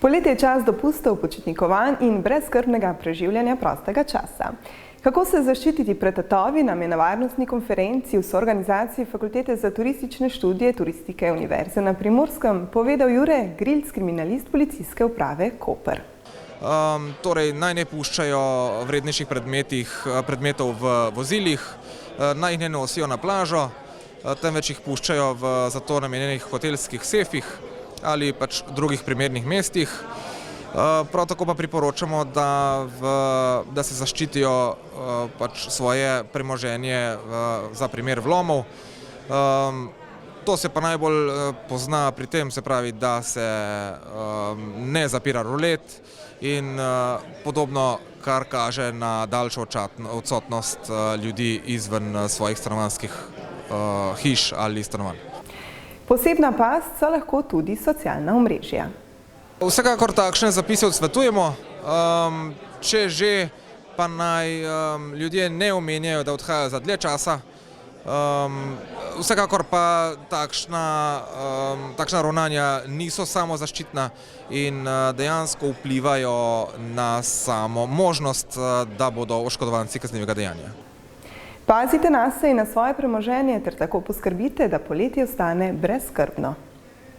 Poletje je čas dopustov, počitnikovanj in brezskrbnega preživljanja prostega časa. Kako se zaščititi pred tatovi, nam je na varnostni konferenci v soorganizaciji Fakultete za turistične študije Turistike Univerze na Primorskem povedal Jure Grilc, kriminalist Policijske uprave Koper. Naj ne puščajo vrednejših predmetov v vozilih, naj jih ne nosijo na plažo, temveč jih puščajo v za to namenjenih hotelskih sefih ali pač drugih primernih mestih. Prav tako pa priporočamo, da se zaščitijo pač svoje premoženje za primer vlomov. To se pa najbolj pozna pri tem, se pravi, da se ne zapira rolet in podobno, kar kaže na daljšo odsotnost ljudi izven svojih stanovanjskih hiš ali stanovanj. Posebna past so lahko tudi socialna omrežja. Vsekakor takšne zapise odsvetujemo, če že, pa naj ljudje ne omenjajo, da odhajajo za dlje časa. Vsekakor pa takšna ravnanja niso samozaščitna in dejansko vplivajo na samo možnost, da bodo oškodovanci kaznivega dejanja. Pazite nase in na svoje premoženje ter tako poskrbite, da poletje ostane brezskrbno.